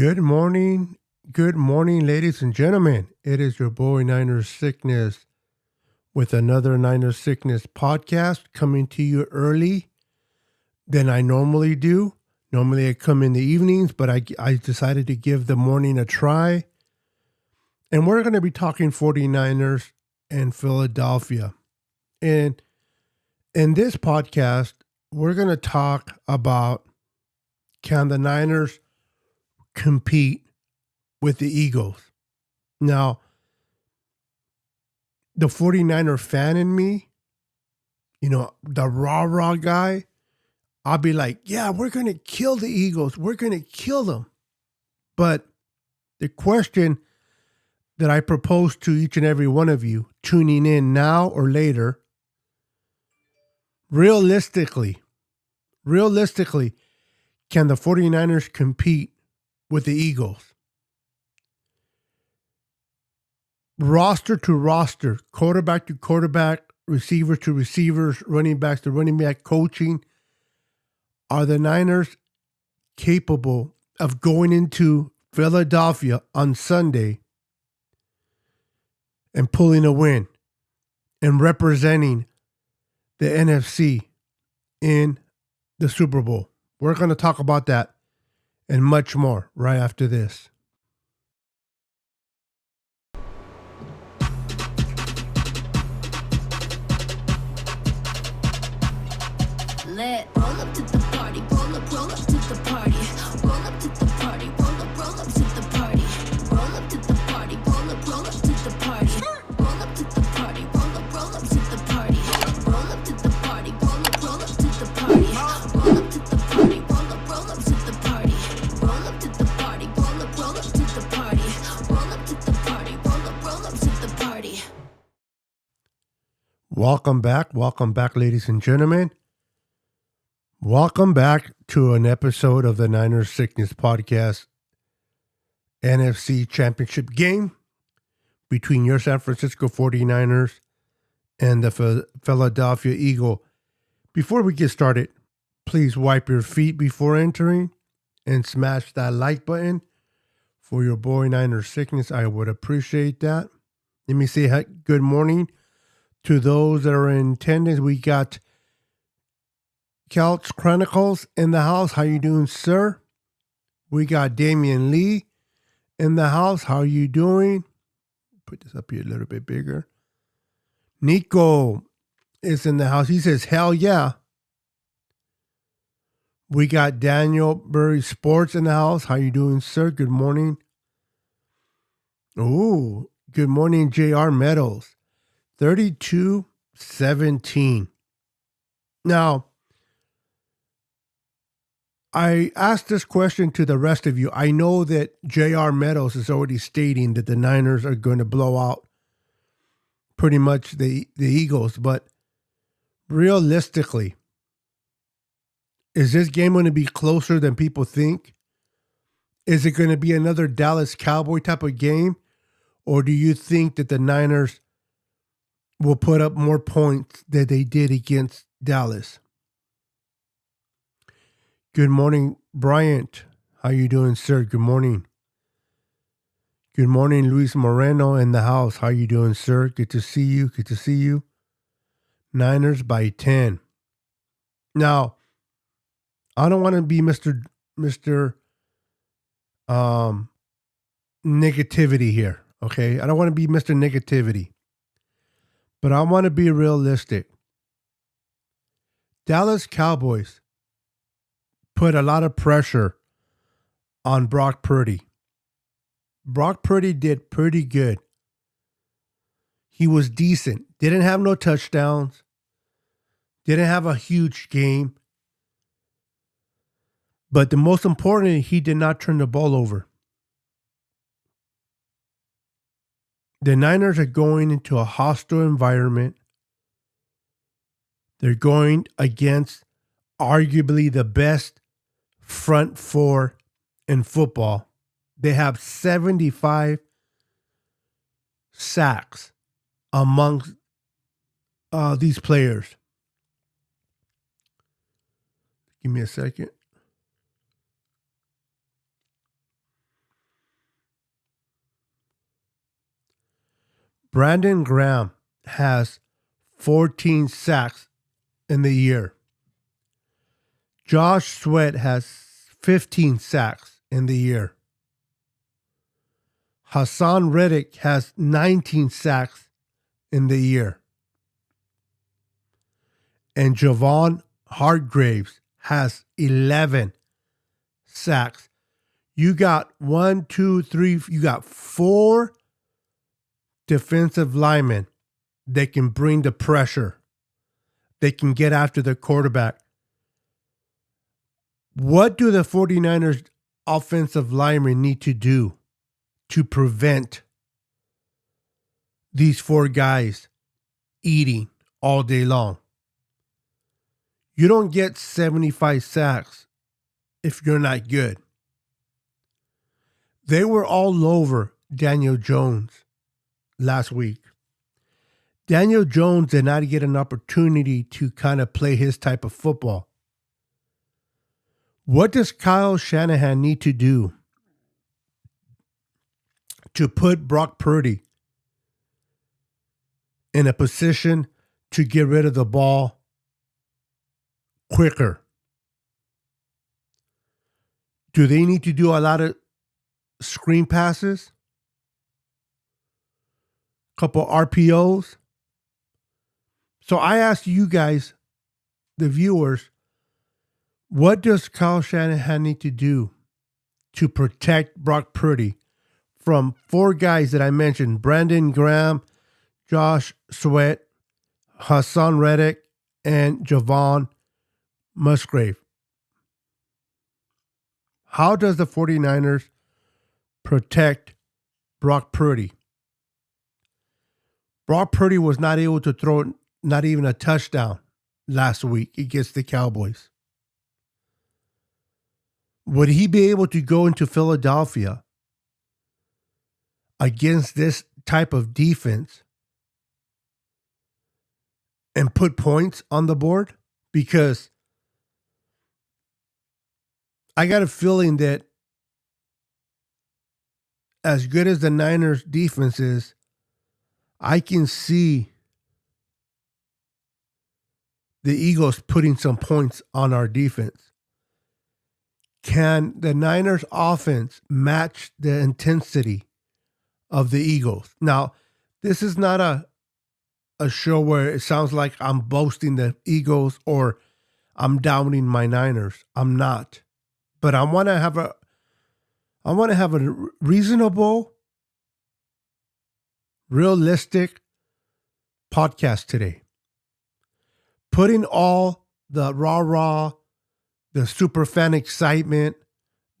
Good morning, ladies and gentlemen. It is your boy Niners Sickness with another Niners Sickness podcast coming to you early than I normally do. Normally I come in the evenings, but I decided to give the morning a try. And we're going to be talking 49ers and Philadelphia. And in this podcast, we're going to talk about, can the Niners compete with the Eagles? Now, the 49er fan in me, the rah-rah guy, I'll be like, yeah, we're going to kill the Eagles. We're going to kill them. But the question that I propose to each and every one of you tuning in now or later, realistically, can the 49ers compete with the Eagles? Roster to roster, quarterback to quarterback, receiver to receivers, running backs to running back coaching. Are the Niners capable of going into Philadelphia on Sunday and pulling a win and representing the NFC in the Super Bowl? We're going to talk about that and much more right after this. Roll up to the party, roll up to the party. Roll up to the party, roll up to the party. Roll up to the party, roll up to the party. Roll up to the party, roll up to the party. Roll up to the party, roll up to the party. Roll up to the party, roll up to the party. Roll up to the party, roll up to the party. Roll up to the party, roll up to the party. Welcome back, ladies and gentlemen. Welcome back to an episode of the Niners Sickness Podcast NFC Championship game between your San Francisco 49ers and the Philadelphia Eagle. Before we get started, please wipe your feet before entering and smash that like button for your boy Niners Sickness. I would appreciate that. Let me say good morning to those that are in attendance. We got Couch Chronicles in the house. How you doing, sir? We got Damian Lee in the house. How you doing? Put this up here a little bit bigger. Nico is in the house. He says, hell yeah. We got Daniel Burry Sports in the house. How you doing, sir? Good morning. Oh, good morning, JR Meadows. 32-17. Now, I asked this question to the rest of you. I know that J.R. Meadows is already stating that the Niners are going to blow out pretty much the Eagles, but realistically, is this game going to be closer than people think? Is it going to be another Dallas Cowboy type of game? Or do you think that the Niners will put up more points than they did against Dallas? Good morning, Bryant. How you doing, sir? Good morning. Good morning, Luis Moreno in the house. How you doing, sir? Good to see you. Niners by 10. Now, I don't want to be Mr. Negativity here, okay? I don't want to be Mr. Negativity. But I want to be realistic. Dallas Cowboys put a lot of pressure on Brock Purdy. Brock Purdy did pretty good. He was decent. Didn't have no touchdowns. Didn't have a huge game. But the most important, he did not turn the ball over. The Niners are going into a hostile environment. They're going against arguably the best front four in football. They have 75 sacks amongst these players. Give me a second. Brandon Graham has 14 sacks in the year. Josh Sweat has 15 sacks in the year. Hassan Reddick has 19 sacks in the year. And Javon Hargraves has 11 sacks. You got 4 defensive linemen that can bring the pressure. They can get after the quarterback. What do the 49ers offensive linemen need to do to prevent these 4 guys eating all day long? You don't get 75 sacks if you're not good. They were all over Daniel Jones last week. Daniel Jones did not get an opportunity to kind of play his type of football. What does Kyle Shanahan need to do to put Brock Purdy in a position to get rid of the ball quicker? Do they need to do a lot of screen passes? Couple RPOs? So I ask you guys, the viewers, what does Kyle Shanahan need to do to protect Brock Purdy from 4 guys that I mentioned? Brandon Graham, Josh Sweat, Hassan Reddick, and Javon Musgrave. How does the 49ers protect Brock Purdy? Brock Purdy was not able to throw not even a touchdown last week against the Cowboys. Would he be able to go into Philadelphia against this type of defense and put points on the board? Because I got a feeling that as good as the Niners defense is, I can see the Eagles putting some points on our defense. Can the Niners offense match the intensity of the Eagles? Now, this is not a show where it sounds like I'm boasting the Eagles or I'm downing my Niners. I'm not. But I want to have a reasonable, realistic podcast today. Putting all the rah-rah, the super fan excitement,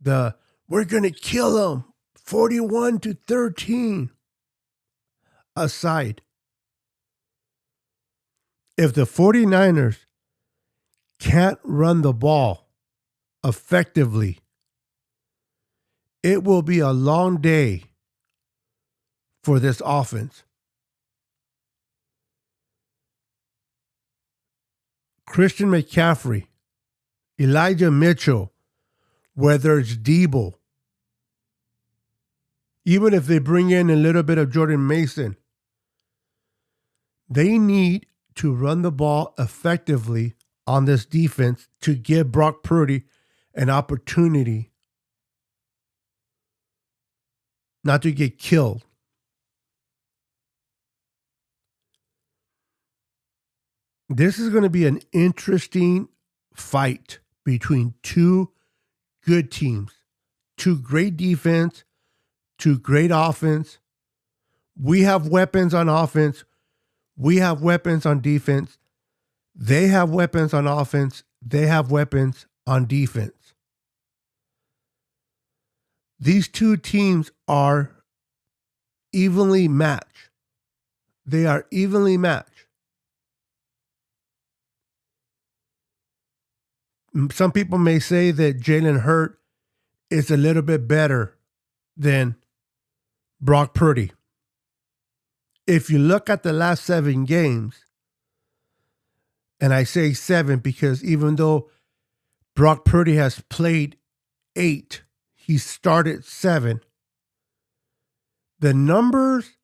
the we're going to kill them 41-13 aside. If the 49ers can't run the ball effectively, it will be a long day for this offense. Christian McCaffrey, Elijah Mitchell, whether it's Debo, even if they bring in a little bit of Jordan Mason, they need to run the ball effectively on this defense to give Brock Purdy an opportunity not to get killed. This is going to be an interesting fight between 2 good teams, 2 great defense, 2 great offense. We have weapons on offense. We have weapons on defense. They have weapons on offense. They have weapons on defense. These 2 teams are evenly matched. They are evenly matched. Some people may say that Jalen Hurts is a little bit better than Brock Purdy. If you look at the last 7 games, and I say 7 because even though Brock Purdy has played 8, he started 7. The numbers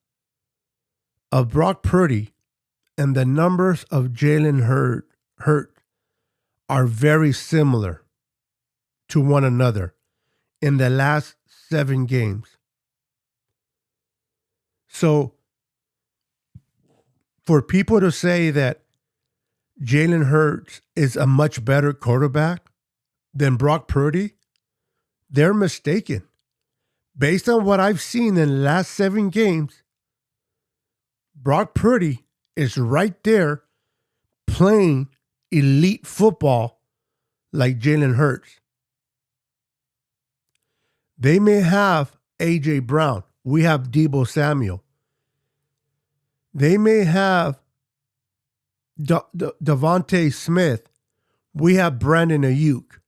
of Brock Purdy and the numbers of Jalen Hurt are very similar to one another in the last 7 games. So for people to say that Jalen Hurts is a much better quarterback than Brock Purdy, they're mistaken. Based on what I've seen in the last 7 games, Brock Purdy is right there playing elite football like Jalen Hurts. They may have A.J. Brown. We have Deebo Samuel. They may have Devontae Smith. We have Brandon Ayuk.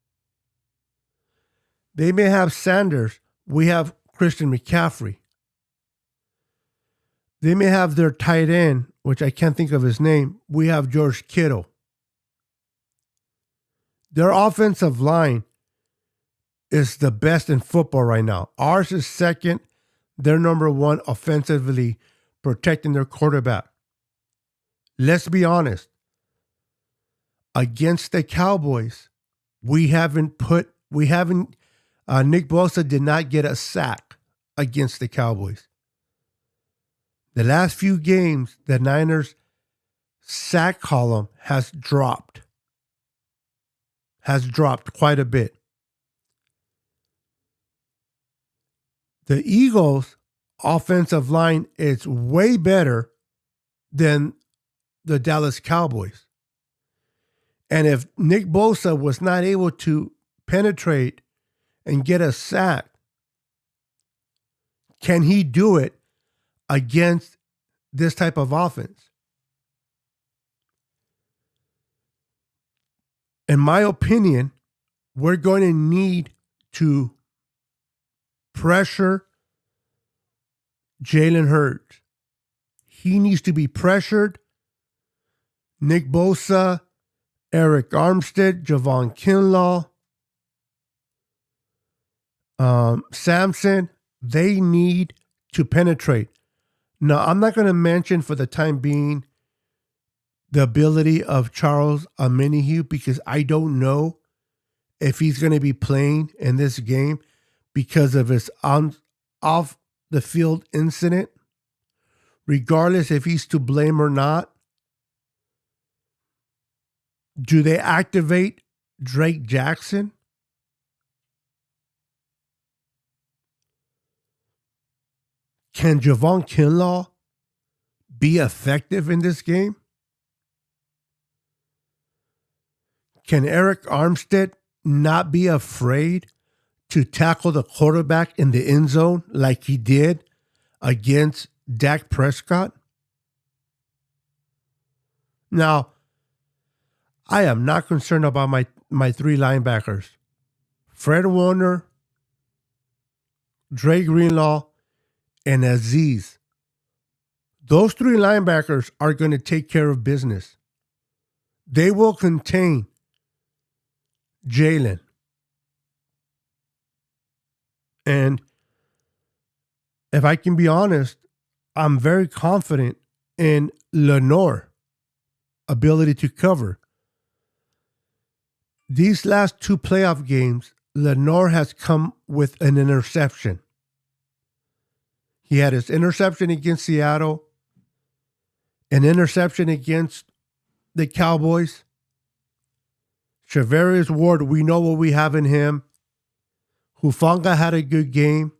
They may have Sanders. We have Christian McCaffrey. They may have their tight end, which I can't think of his name. We have George Kittle. Their offensive line is the best in football right now. Ours is second. They're number 1 offensively, protecting their quarterback. Let's be honest. Against the Cowboys, Nick Bosa did not get a sack against the Cowboys. The last few games, the Niners' sack column has dropped quite a bit. The Eagles' offensive line is way better than the Dallas Cowboys. And if Nick Bosa was not able to penetrate and get a sack, can he do it against this type of offense? In my opinion, we're going to need to pressure Jalen Hurts. He needs to be pressured. Nick Bosa, Eric Armstead, Javon Kinlaw, Samson, they need to penetrate. Now, I'm not going to mention for the time being the ability of Charles Omenihu because I don't know if he's going to be playing in this game because of his off the field incident. Regardless if he's to blame or not, do they activate Drake Jackson? Can Javon Kinlaw be effective in this game? Can Eric Armstead not be afraid to tackle the quarterback in the end zone like he did against Dak Prescott? Now, I am not concerned about my 3 linebackers. Fred Warner, Dre Greenlaw, and Aziz. Those 3 linebackers are going to take care of business. They will contain Jalen. And if I can be honest, I'm very confident in Lenore's ability to cover. These last 2 playoff games, Lenore has come with an interception. He had his interception against Seattle, an interception against the Cowboys. Charvarius Ward, we know what we have in him. Hufanga had a good game.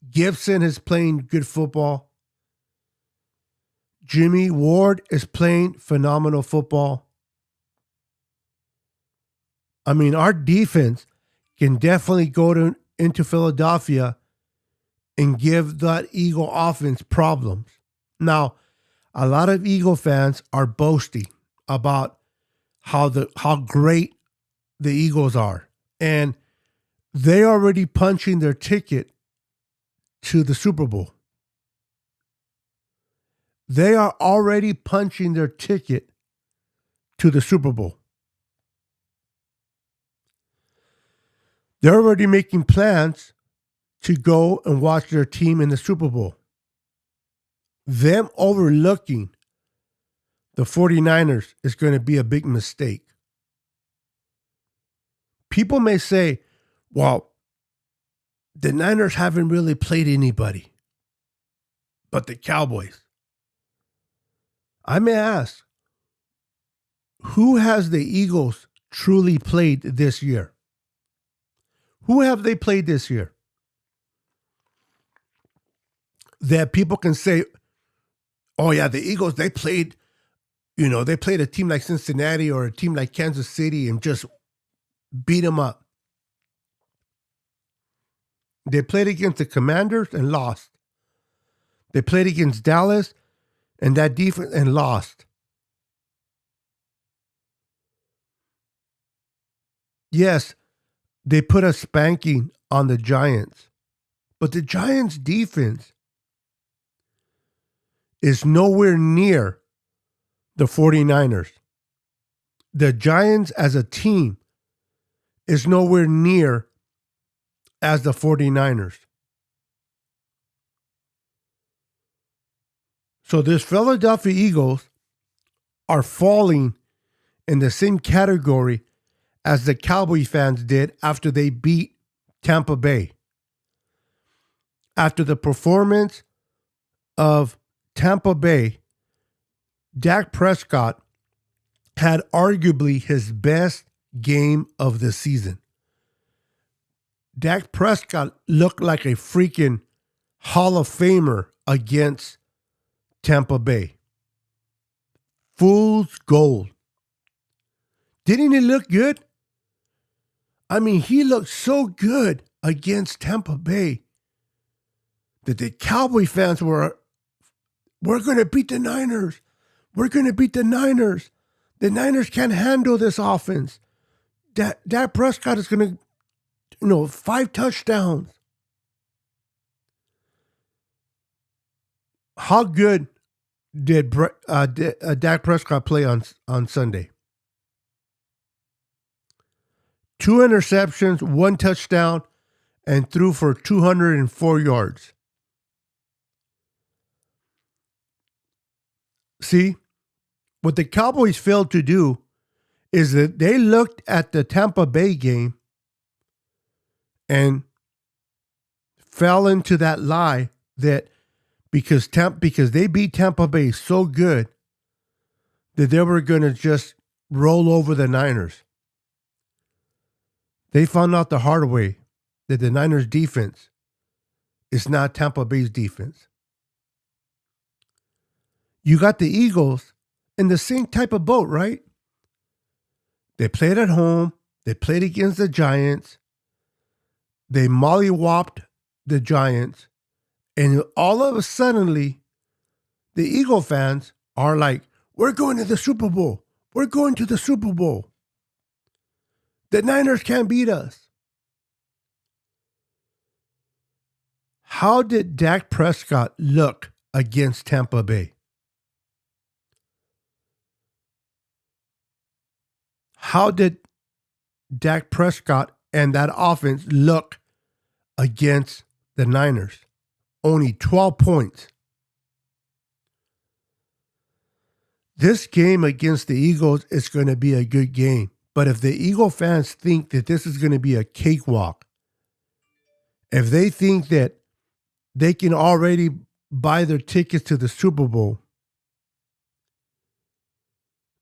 Gibson is playing good football. Jimmy Ward is playing phenomenal football. I mean, our defense can definitely go into Philadelphia and give that Eagle offense problems. Now, a lot of Eagle fans are boasting about how great the Eagles are. And they already punching their ticket to the Super Bowl. They are already punching their ticket to the Super Bowl. They're already making plans to go and watch their team in the Super Bowl. them overlooking the 49ers is going to be a big mistake. People may say, well, the Niners haven't really played anybody but the Cowboys. I may ask, who has the Eagles truly played this year? Who have they played this year? That people can say, oh yeah, the Eagles, they played a team like Cincinnati or a team like Kansas City and just beat them up. They played against the Commanders and lost. They played against Dallas and that defense and lost. Yes, they put a spanking on the Giants, but the Giants' defense is nowhere near the 49ers. The Giants as a team is nowhere near as the 49ers. So this Philadelphia Eagles are falling in the same category as the Cowboy fans did after they beat Tampa Bay. After the performance of Tampa Bay, Dak Prescott had arguably his best game of the season. Dak Prescott looked like a freaking Hall of Famer against Tampa Bay. Fool's gold. Didn't he look good? I mean, he looked so good against Tampa Bay that the Cowboy fans we're going to beat the Niners. We're going to beat the Niners. The Niners can't handle this offense. Dak Prescott is going to, 5 touchdowns. How good did Dak Prescott play on Sunday? 2 interceptions, 1 touchdown, and threw for 204 yards. See, what the Cowboys failed to do is that they looked at the Tampa Bay game and fell into that lie that because they beat Tampa Bay so good that they were going to just roll over the Niners. They found out the hard way that the Niners defense is not Tampa Bay's defense. You got the Eagles in the same type of boat, right? They played at home. They played against the Giants. They mollywopped the Giants. And all of a sudden, the Eagle fans are like, we're going to the Super Bowl. We're going to the Super Bowl. The Niners can't beat us. How did Dak Prescott look against Tampa Bay? How did Dak Prescott and that offense look against the Niners? Only 12 points. This game against the Eagles is going to be a good game. But if the Eagle fans think that this is going to be a cakewalk, if they think that they can already buy their tickets to the Super Bowl,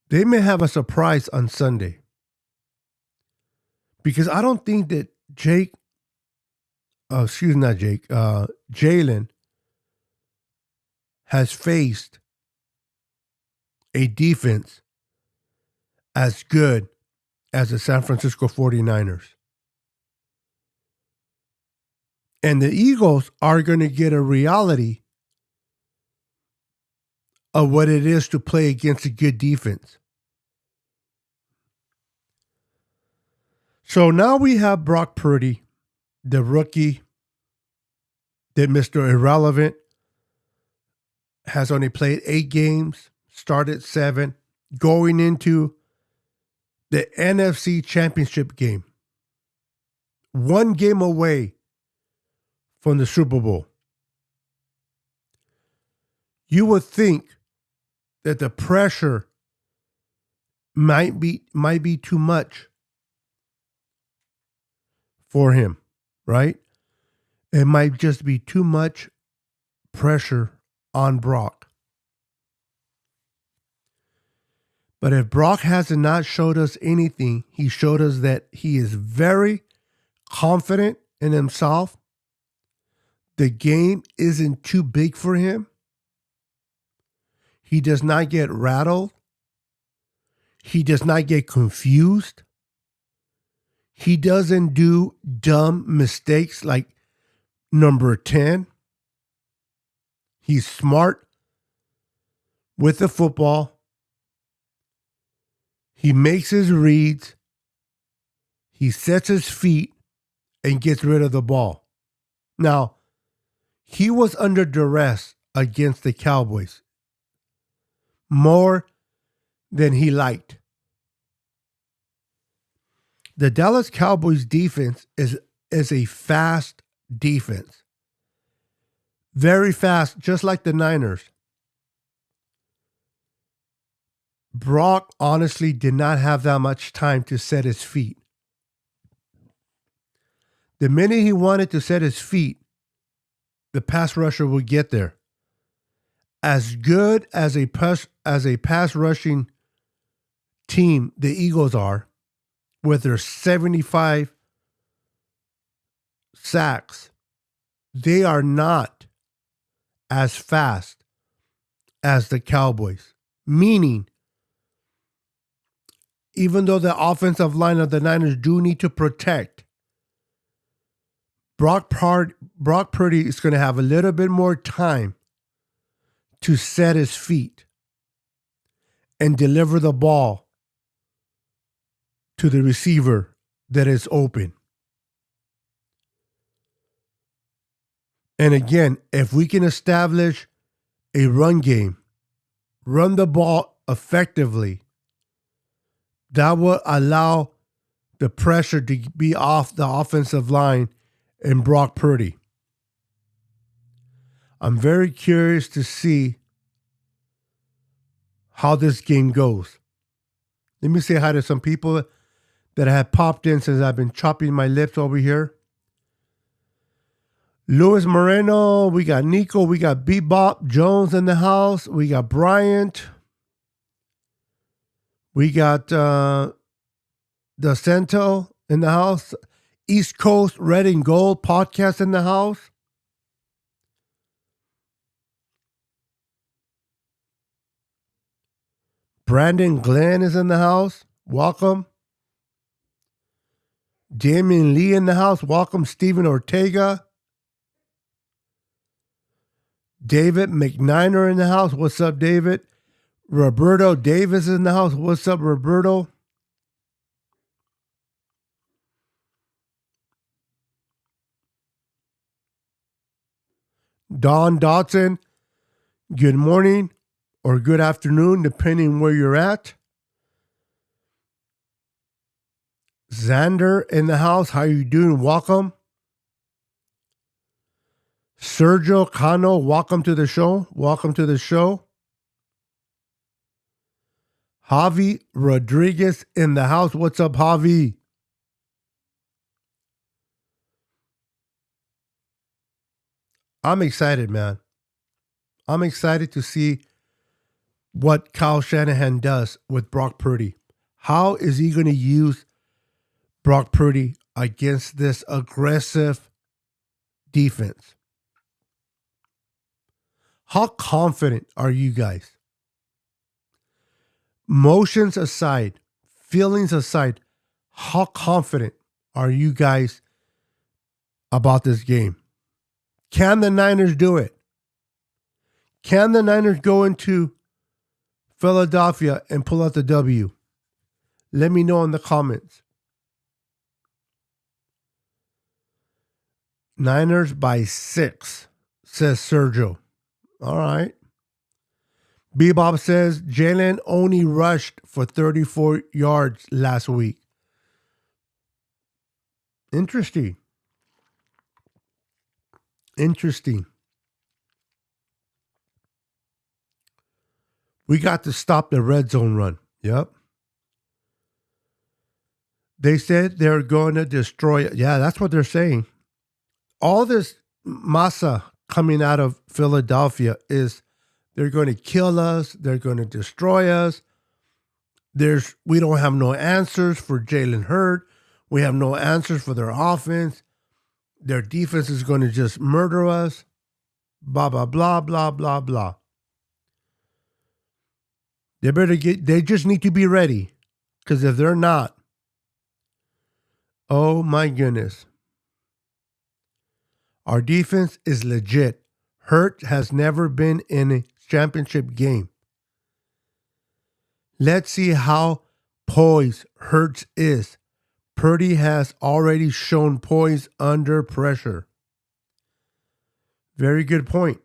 they may have a surprise on Sunday. Because I don't think that Jalen has faced a defense as good as the San Francisco 49ers. And the Eagles are going to get a reality of what it is to play against a good defense. So now we have Brock Purdy, the rookie, that Mr. Irrelevant has only played 8 games, started 7, going into the NFC Championship game. 1 game away from the Super Bowl. You would think that the pressure might be too much for him, right? It might just be too much pressure on Brock. But if Brock has not showed us anything, he showed us that he is very confident in himself. The game isn't too big for him. He does not get rattled. He does not get confused. He doesn't do dumb mistakes like number 10. He's smart with the football. He makes his reads. He sets his feet and gets rid of the ball. Now, he was under duress against the Cowboys more than he liked. The Dallas Cowboys defense is a fast defense. Very fast, just like the Niners. Brock honestly did not have that much time to set his feet. The minute he wanted to set his feet, the pass rusher would get there. As good as a pass rushing team the Eagles are, with their 75 sacks, they are not as fast as the Cowboys. Meaning, even though the offensive line of the Niners do need to protect, Brock Purdy is going to have a little bit more time to set his feet and deliver the ball to the receiver that is open. And again, if we can establish a run game, run the ball effectively, that will allow the pressure to be off the offensive line and Brock Purdy. I'm very curious to see how this game goes. Let me say hi to some people that have popped in since I've been chopping my lips over here. Luis Moreno, we got Nico, we got Bebop Jones in the house, we got Bryant, we got DeCento in the house, East Coast Red and Gold podcast in the house. Brandon Glenn is in the house. Welcome. Damien Lee in the house. Welcome. Steven Ortega. David McNiner in the house. What's up, David? Roberto Davis in the house. What's up, Roberto? Don Dotson. Good morning or good afternoon, depending where you're at. Xander in the house. How you doing? Welcome. Sergio Cano, welcome to the show. Welcome to the show. Javi Rodriguez in the house. What's up, Javi? I'm excited, man. I'm excited to see what Kyle Shanahan does with Brock Purdy. How is he going to use Brock Purdy against this aggressive defense? How confident are you guys? Motions aside, feelings aside, how confident are you guys about this game? Can the Niners do it? Can the Niners go into Philadelphia and pull out the W? Let me know in the comments. Niners by 6, says Sergio. All right. Bebop says Jalen only rushed for 34 yards last week. Interesting. We got to stop the red zone run. Yep. They said they're going to destroy it. Yeah, that's what they're saying. All this masa coming out of Philadelphia is they're going to kill us. They're going to destroy us. We don't have no answers for Jalen Hurts. We have no answers for their offense. Their defense is going to just murder us. Blah, blah, blah, blah, blah, blah. They just need to be ready. Because if they're not, oh my goodness. Our defense is legit. Hurts has never been in a championship game. Let's see how poised Hurts is. Purdy has already shown poise under pressure. Very good point.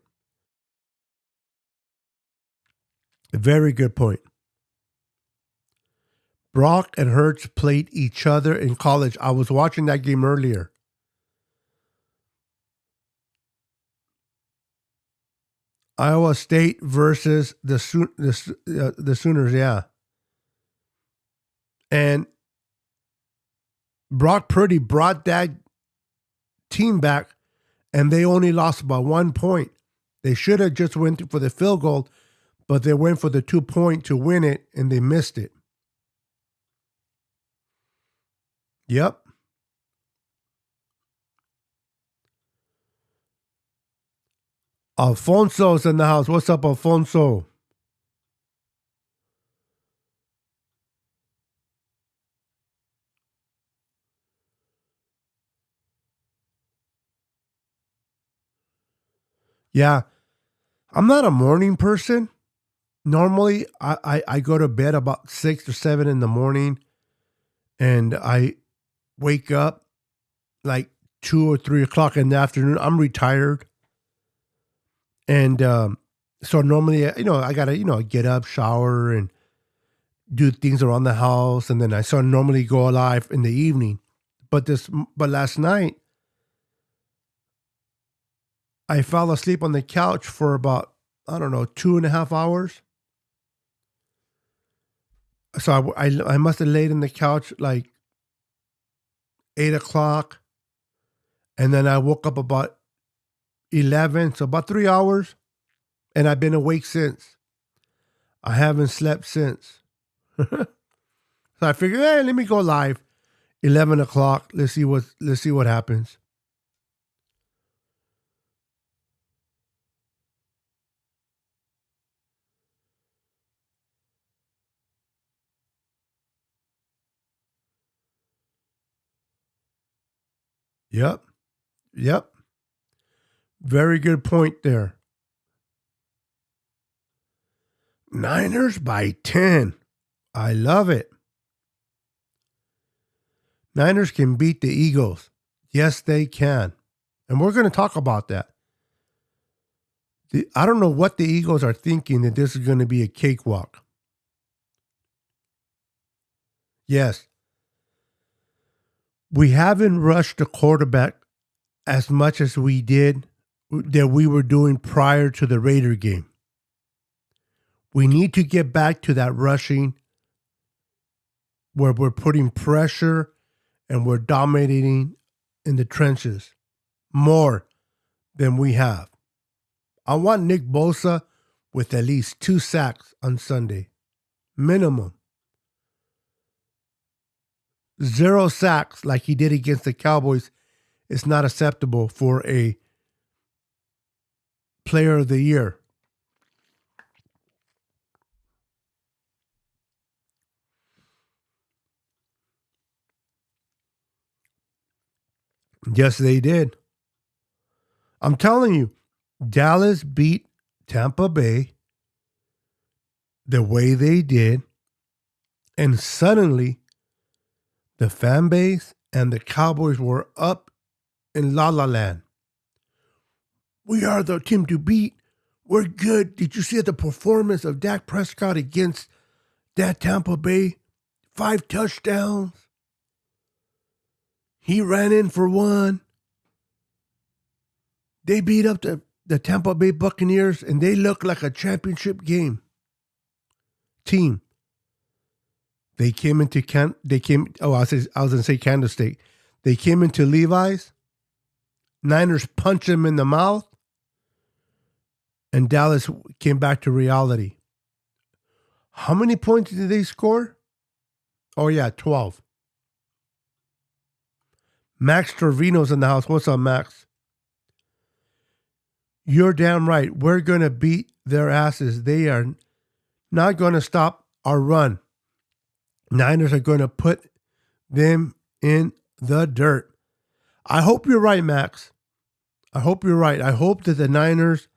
Very good point. Brock and Hurts played each other in college. I was watching that game earlier. Iowa State versus the Sooners, yeah. And Brock Purdy brought that team back, and they only lost by 1 point. They should have just went for the field goal, but they went for the 2 point to win it, and they missed it. Yep. Alfonso's in the house. What's up, Alfonso? Yeah. I'm not a morning person. Normally, I go to bed about 6 or 7 in the morning, and I wake up like 2 or 3 o'clock in the afternoon. I'm retired. And so normally, I got to, get up, shower, and do things around the house. And then I normally go live in the evening. But last night, I fell asleep on the couch for about, 2.5 hours. So I must have laid in the couch like 8 o'clock. And then I woke up about 11, so about 3 hours. And I've been awake since. I haven't slept since. So I figured, hey, let me go live. 11 o'clock. Let's see what happens. Yep. Very good point there. Niners by 10. I love it. Niners can beat the Eagles. Yes, they can. And we're going to talk about that. I don't know what the Eagles are thinking that this is going to be a cakewalk. Yes. We haven't rushed the quarterback as much as we were doing prior to the Raider game. We need to get back to that rushing where we're putting pressure and we're dominating in the trenches more than we have. I want Nick Bosa with at least 2 sacks on Sunday. Minimum. 0 sacks like he did against the Cowboys is not acceptable for a player of the year. Yes, they did. I'm telling you, Dallas beat Tampa Bay the way they did, and suddenly the fan base and the Cowboys were up in La La Land. We are the team to beat. We're good. Did you see the performance of Dak Prescott against that Tampa Bay? 5 touchdowns. He ran in for 1. They beat up the Tampa Bay Buccaneers, and they look like a championship game. team. I was gonna say Kansas State. They came into Levi's. Niners punched them in the mouth, and Dallas came back to reality. How many points did they score? Oh yeah, 12. Max Trevino's in the house. What's up, Max? You're damn right. We're gonna beat their asses. They are not gonna stop our run. Niners are gonna put them in the dirt. I hope you're right, Max. I hope you're right. I hope that the Niners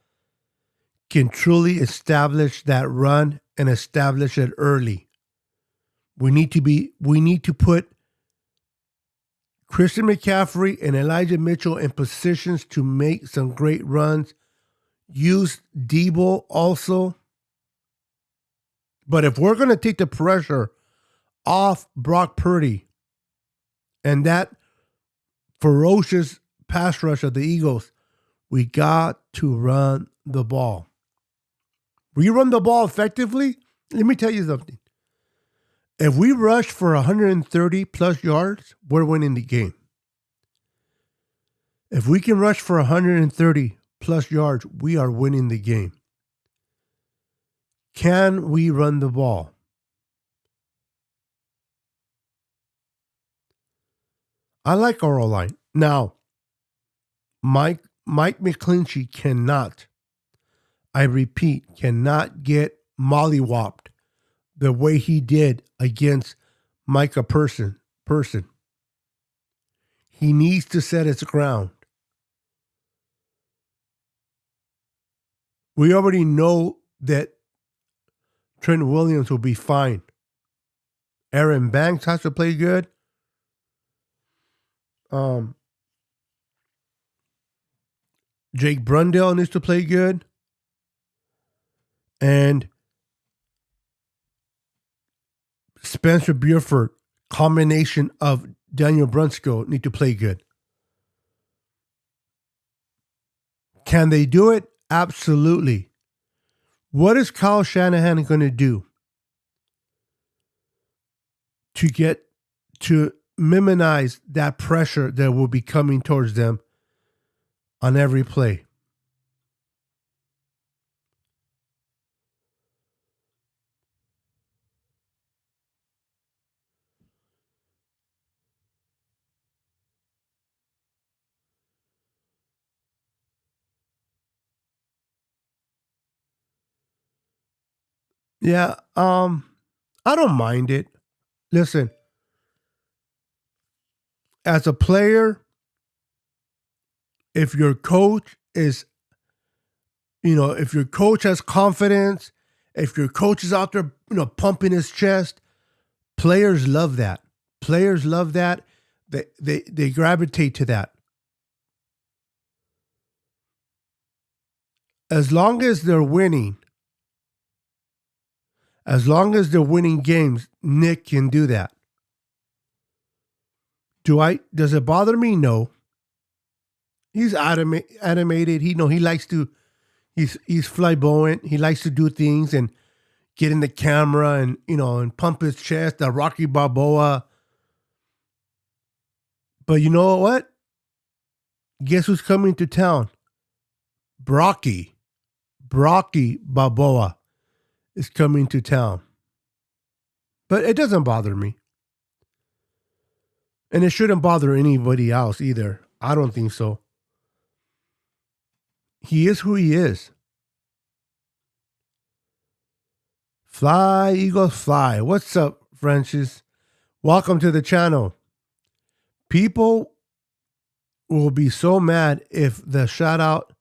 can truly establish that run and establish it early. We need to put Christian McCaffrey and Elijah Mitchell in positions to make some great runs. Use Debo also. But if we're going to take the pressure off Brock Purdy and that ferocious pass rush of the Eagles, we got to run the ball. We run the ball effectively. Let me tell you something. If we rush for 130 plus yards, we're winning the game. If we can rush for 130 plus yards, we are winning the game. Can we run the ball? I like our O-line. Now, Mike McClinchy cannot, I repeat, cannot get mollywopped the way he did against Micah Person. He needs to set his ground. We already know that Trent Williams will be fine. Aaron Banks has to play good. Jake Brundle needs to play good. And Spencer Burford, combination of Daniel Brunskill, need to play good. Can they do it? Absolutely. What is Kyle Shanahan going to do to minimize that pressure that will be coming towards them on every play? Yeah, I don't mind it. Listen, as a player, if your coach is, if your coach has confidence, if your coach is out there, pumping his chest, players love that. Players love that. They gravitate to that. As long as they're winning, games, Nick can do that. Does it bother me? No. He's animated. He likes to, he's flamboyant. He likes to do things and get in the camera and, and pump his chest, the Rocky Balboa. But you know what? Guess who's coming to town? Rocky Balboa is coming to town. But it doesn't bother me. And it shouldn't bother anybody else either. I don't think so. He is who he is. Fly, Eagles, fly. What's up, Francis? Welcome to the channel. People will be so mad if we shut out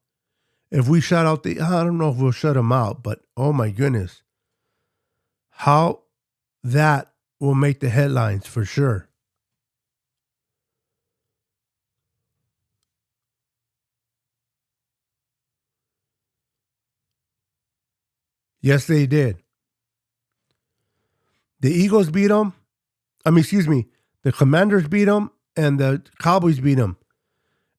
I don't know if we'll shut them out, but oh my goodness. How that will make the headlines for sure. Yes, they did. The Eagles beat them. The Commanders beat them and the Cowboys beat them.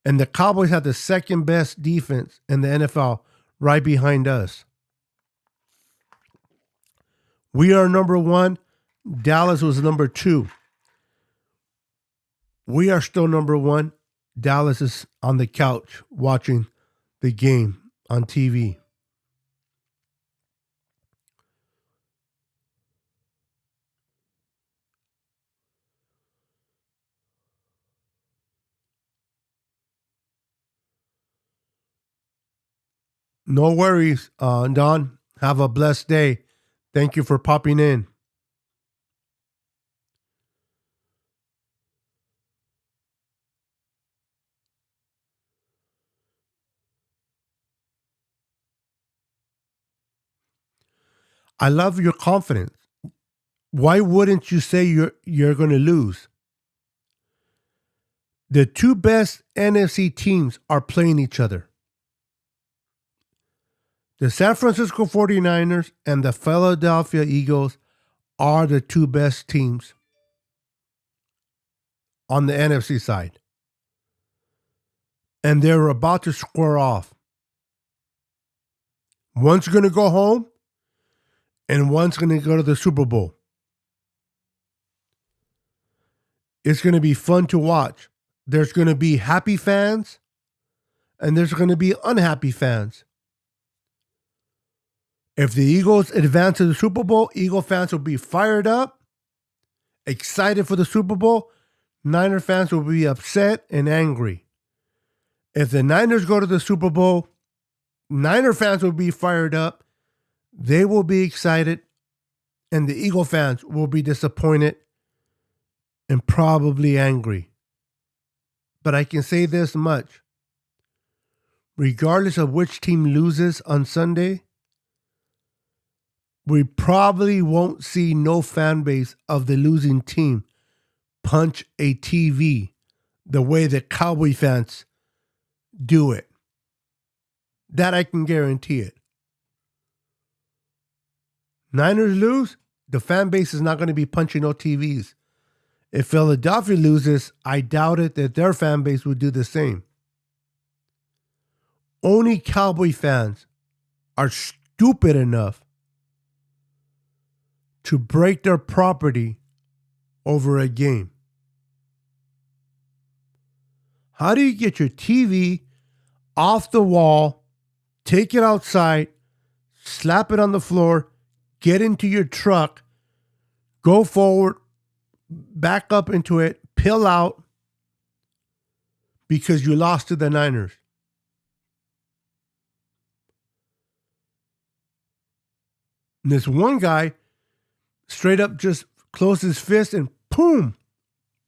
And the Cowboys had the second best defense in the NFL right behind us. We are number one. Dallas was number two. We are still number one. Dallas is on the couch watching the game on TV. No worries, Don. Have a blessed day. Thank you for popping in. I love your confidence. Why wouldn't you say you're going to lose? The two best NFC teams are playing each other. The San Francisco 49ers and the Philadelphia Eagles are the two best teams on the NFC side. And they're about to square off. One's going to go home and one's going to go to the Super Bowl. It's going to be fun to watch. There's going to be happy fans and there's going to be unhappy fans. If the Eagles advance to the Super Bowl, Eagle fans will be fired up, excited for the Super Bowl. Niner fans will be upset and angry. If the Niners go to the Super Bowl, Niner fans will be fired up. They will be excited. And the Eagle fans will be disappointed and probably angry. But I can say this much. Regardless of which team loses on Sunday, we probably won't see no fan base of the losing team punch a TV the way the Cowboy fans do it. That I can guarantee it. Niners lose, the fan base is not going to be punching no TVs. If Philadelphia loses, I doubt it that their fan base would do the same. Only Cowboy fans are stupid enough to break their property over a game. How do you get your TV off the wall, take it outside, slap it on the floor, get into your truck, go forward, back up into it, pill out because you lost to the Niners? And this one guy straight up just closed his fist and boom,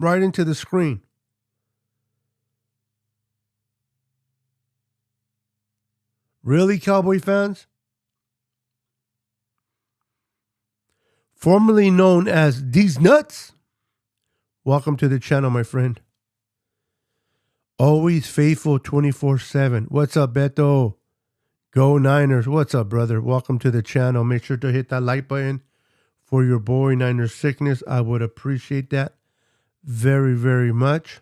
right into the screen. Really, Cowboy fans? Formerly known as These Nuts, welcome to the channel, my friend. Always faithful 24/7. What's up, Beto? Go Niners. What's up, brother? Welcome to the channel. Make sure to hit that like button for your boy Niners Sickness. I would appreciate that very, very much.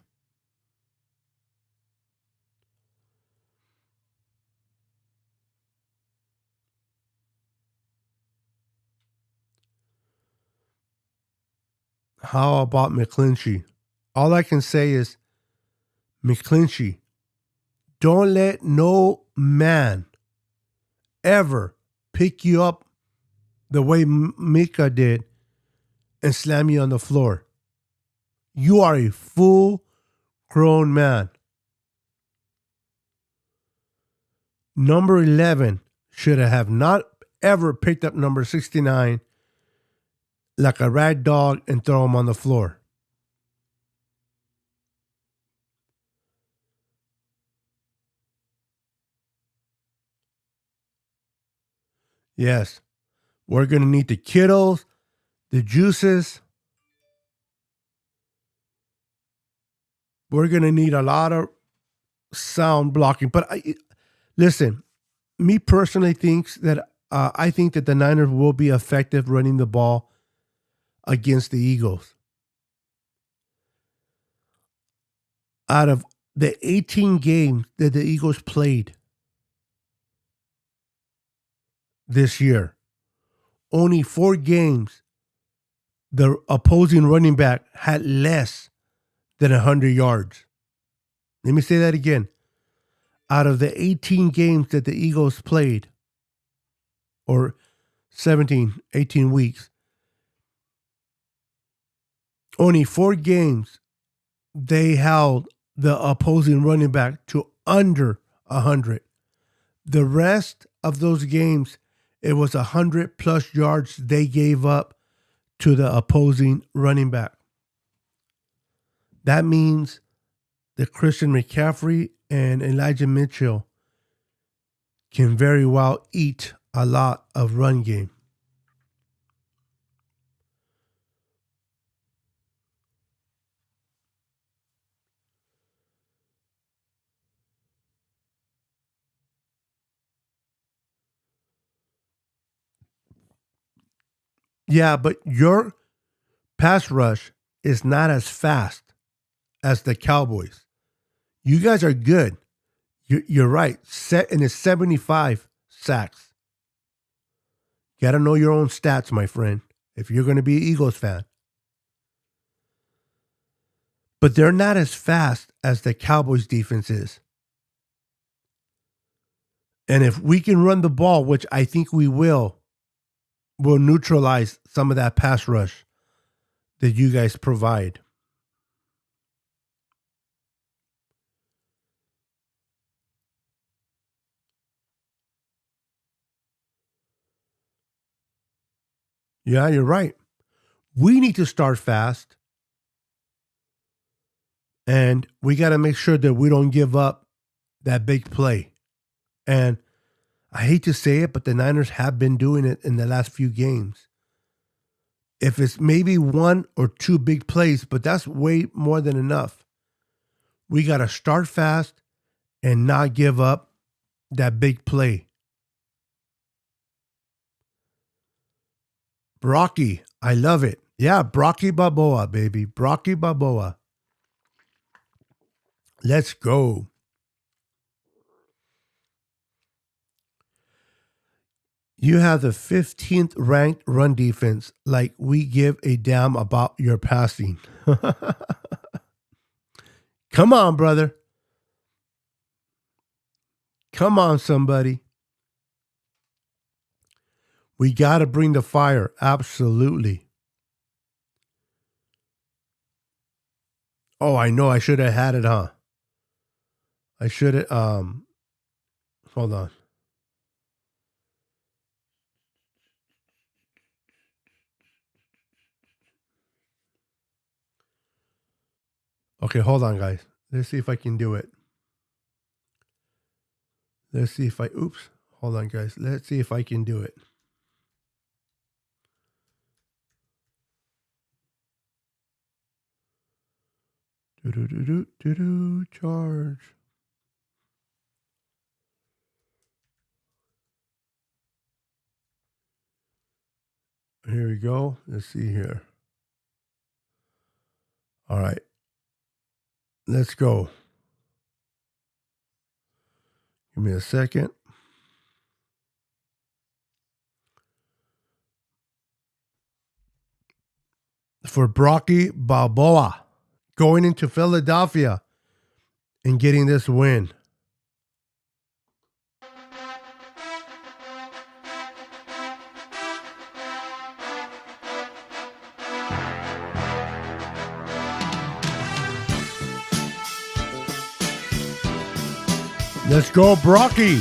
How about McClinchy? All I can say is, McClinchy, don't let no man ever pick you up the way Mika did and slam you on the floor. You are a full-grown man. Number 11 should have not ever picked up number 69 like a rag dog and throw him on the floor. Yes, we're going to need the Kittles, the Juices. We're going to need a lot of sound blocking. But listen, me personally I think that the Niners will be effective running the ball against the Eagles. Out of the 18 games that the Eagles played this year, only 4 games the opposing running back had less than 100 yards. Let me say that again. Out of the 18 games that the Eagles played, or 18 weeks, only 4 games they held the opposing running back to under 100. The rest of those games, it was 100 plus yards they gave up to the opposing running back. That means that Christian McCaffrey and Elijah Mitchell can very well eat a lot of run game. Yeah, but your pass rush is not as fast as the Cowboys. You guys are good. You're right. Set in the 75 sacks. You got to know your own stats, my friend, if you're going to be an Eagles fan. But they're not as fast as the Cowboys defense is. And if we can run the ball, which I think we will, we'll neutralize some of that pass rush that you guys provide. Yeah, you're right. We need to start fast. And we got to make sure that we don't give up that big play. And I hate to say it, but the Niners have been doing it in the last few games. If it's maybe 1 or 2 big plays, but that's way more than enough. We got to start fast and not give up that big play. Brocky, I love it. Yeah, Brocky Balboa, baby. Brocky Balboa. Let's go. You have the 15th ranked run defense, like we give a damn about your passing. Come on, brother. Come on, somebody. We got to bring the fire. Absolutely. Oh, I know. I should have had it, huh? I should have. Hold on. Okay, hold on, guys. Let's see if I can do it. Let's see if I. Oops. Hold on, guys. Let's see if I can do it. Charge. Here we go. Let's see here. All right. Let's go. Give me a second. For Brocky Balboa going into Philadelphia and getting this win. Let's go, Brocky.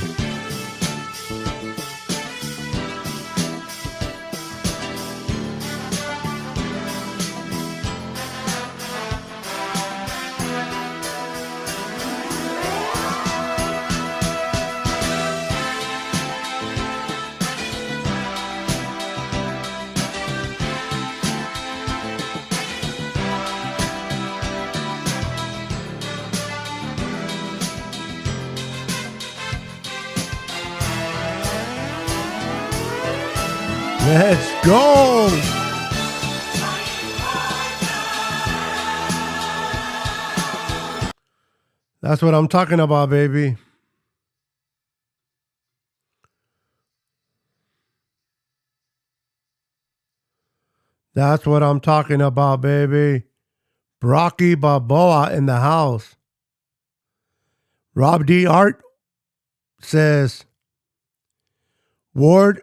Let's go. That's what I'm talking about, baby. That's what I'm talking about, baby. Rocky Balboa in the house. Rob D. Art says, Ward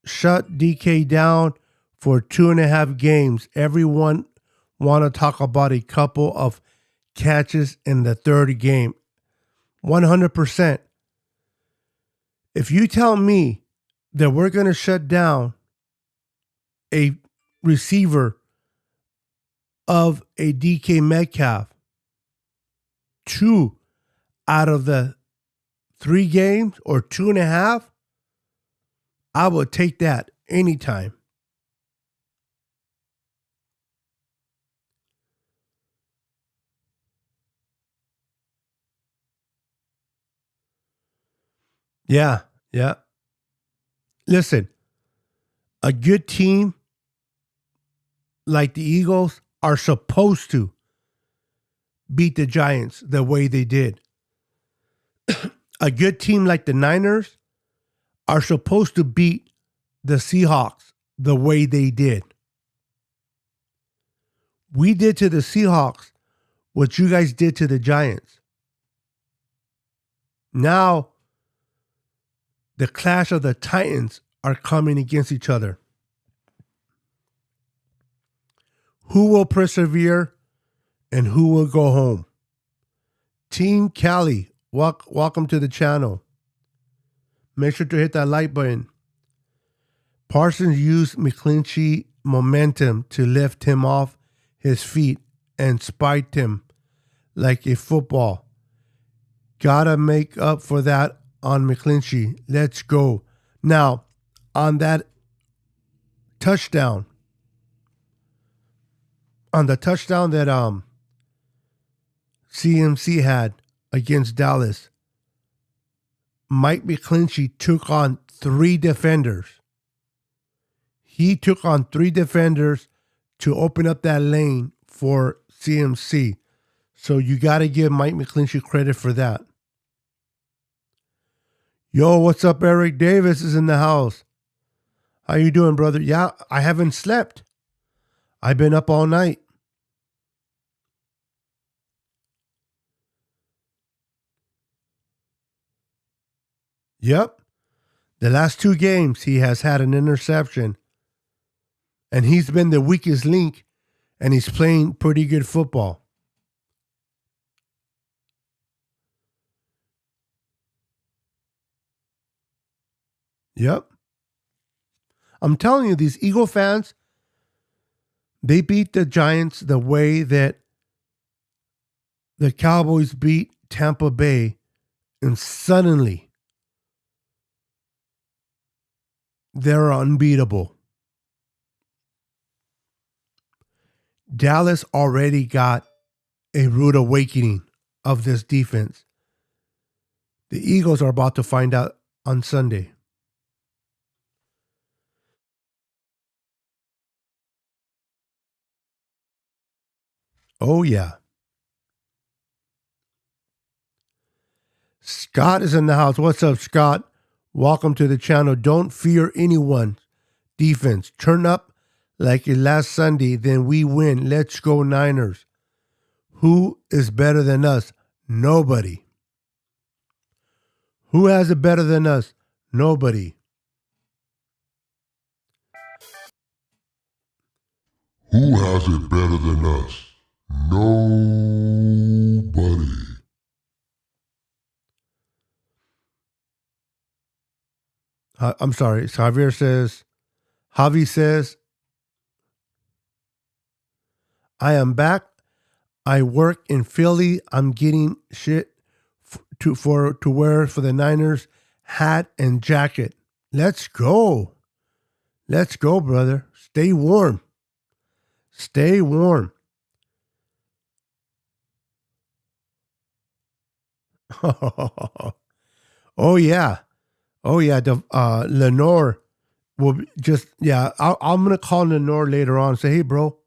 shut DK down for 2.5 games. Everyone want to talk about a couple of catches in the third game. 100%. If you tell me that we're going to shut down a receiver of a DK Metcalf 2 out of the 3 games or 2.5, I would take that anytime. Yeah. Listen, a good team like the Eagles are supposed to beat the Giants the way they did. A good team like the Niners are supposed to beat the Seahawks the way they did. We did to the Seahawks what you guys did to the Giants. Now, the clash of the Titans are coming against each other. Who will persevere and who will go home? Team Cali, welcome to the channel. Make sure to hit that like button. Parsons used McClinchy momentum to lift him off his feet and spiked him like a football. Gotta make up for that on McClinchy. Let's go. Now, on that touchdown, that CMC had against Dallas, Mike McClinchy took on 3 defenders. He took on 3 defenders to open up that lane for CMC. So you got to give Mike McClinchy credit for that. Yo, what's up? Eric Davis is in the house. How you doing, brother? Yeah, I haven't slept. I've been up all night. Yep. The last 2 games, he has had an interception. And he's been the weakest link, and he's playing pretty good football. Yep. I'm telling you, these Eagle fans, they beat the Giants the way that the Cowboys beat Tampa Bay, and suddenly they're unbeatable. Dallas already got a rude awakening of this defense. The Eagles are about to find out on Sunday. Oh, yeah. Scott is in the house. What's up, Scott? Welcome to the channel. Don't fear anyone. Defense. Turn up like last Sunday, then we win. Let's go Niners. Who is better than us? Nobody. Who has it better than us? Nobody. Who has it better than us? Nobody. I'm sorry. Javi says, I am back. I work in Philly. I'm getting shit to wear for the Niners hat and jacket. Let's go. Let's go, brother. Stay warm. Stay warm. Oh yeah. Oh yeah. Lenore will just I'm gonna call Lenore later on and say, hey bro,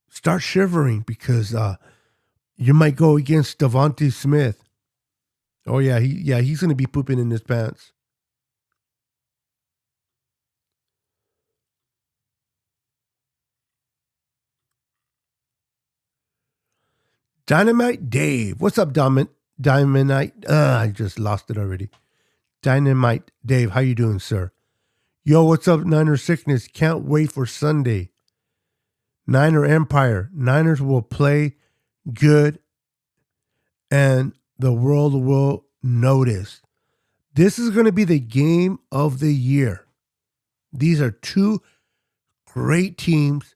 start shivering because you might go against Devontae Smith. Oh yeah, he's gonna be pooping in his pants. Dynamite Dave. What's up, Dynamite? I just lost it already. Dynamite Dave, how you doing, sir? Yo, what's up, Niner Sickness? Can't wait for Sunday. Niner Empire. Niners will play good and the world will notice. This is going to be the game of the year. These are two great teams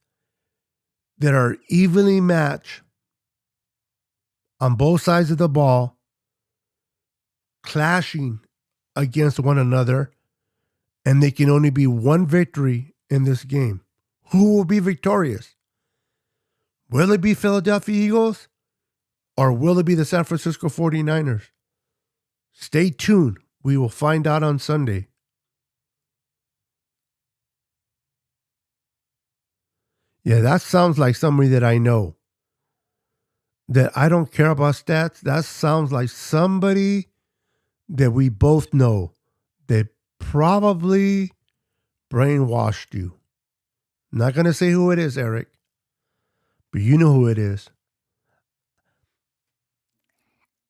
that are evenly matched on both sides of the ball, clashing against one another, and there can only be one victory in this game. Who will be victorious? Will it be Philadelphia Eagles or will it be the San Francisco 49ers? Stay tuned. We will find out on Sunday. Yeah, that sounds like somebody that I know. That I don't care about stats. That sounds like somebody that we both know. They probably brainwashed you. Not going to say who it is, Eric. But you know who it is.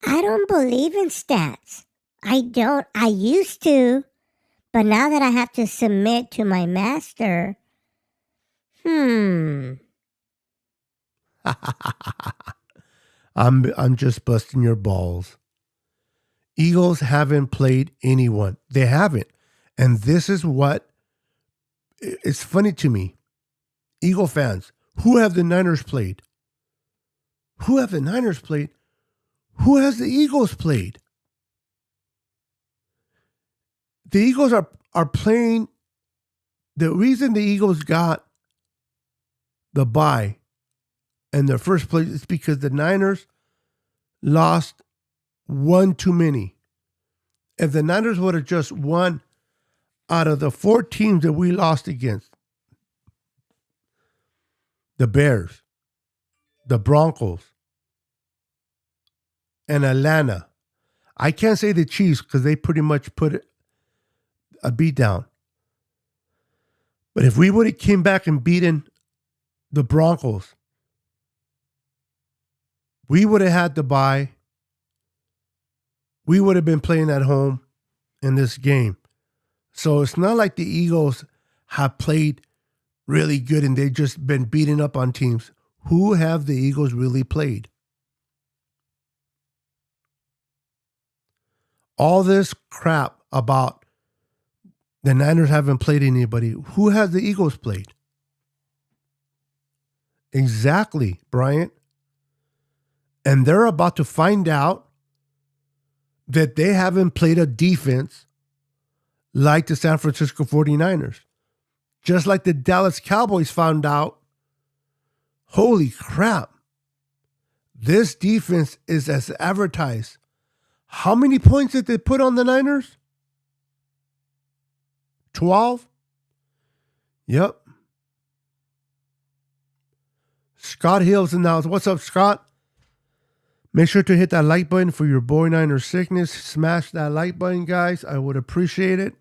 I don't believe in stats. I don't. I used to. But now that I have to submit to my master, I'm just busting your balls. Eagles haven't played anyone. They haven't. And this is what it's funny to me. Eagle fans, who have the Niners played? Who have the Niners played? Who has the Eagles played? The Eagles are playing. The reason the Eagles got the bye in their first place is because the Niners lost one too many. If the Niners would have just won out of the 4 teams that we lost against, the Bears, the Broncos, and Atlanta. I can't say the Chiefs because they pretty much put a beat down. But if we would have came back and beaten the Broncos, we would have had the bye. We would have been playing at home in this game. So it's not like the Eagles have played really good and they've just been beating up on teams. Who have the Eagles really played? All this crap about the Niners haven't played anybody. Who has the Eagles played? Exactly, Bryant. And they're about to find out that they haven't played a defense like the San Francisco 49ers. Just like the Dallas Cowboys found out, holy crap, this defense is as advertised. How many points did they put on the Niners? 12? Yep. Scott Hill's in the house. What's up, Scott? Make sure to hit that like button for your boy Niner Sickness. Smash that like button, guys. I would appreciate it.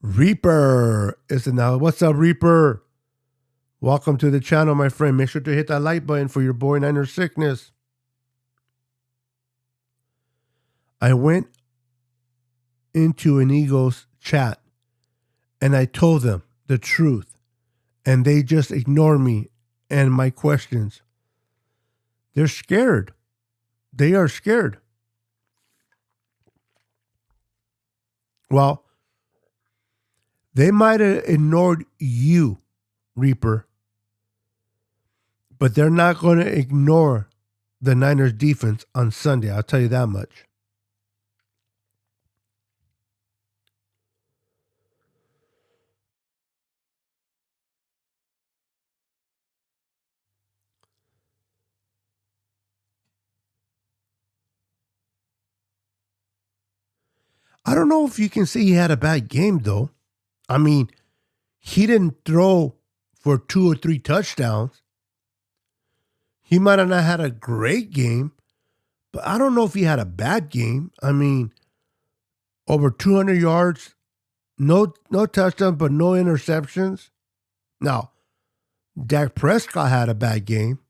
Reaper is in the house. What's up, Reaper? Welcome to the channel, my friend. Make sure to hit that like button for your boy Niner Sickness. I went into an Eagles chat and I told them the truth and they just ignored me and my questions. They're scared. They are scared. Well, they might have ignored you, Reaper, but they're not going to ignore the Niners defense on Sunday. I'll tell you that much. I don't know if you can say he had a bad game, though. I mean, he didn't throw for 2 or 3 touchdowns. He might have not had a great game, but I don't know if he had a bad game. I mean, over 200 yards No touchdowns, but no interceptions. Now, Dak Prescott had a bad game.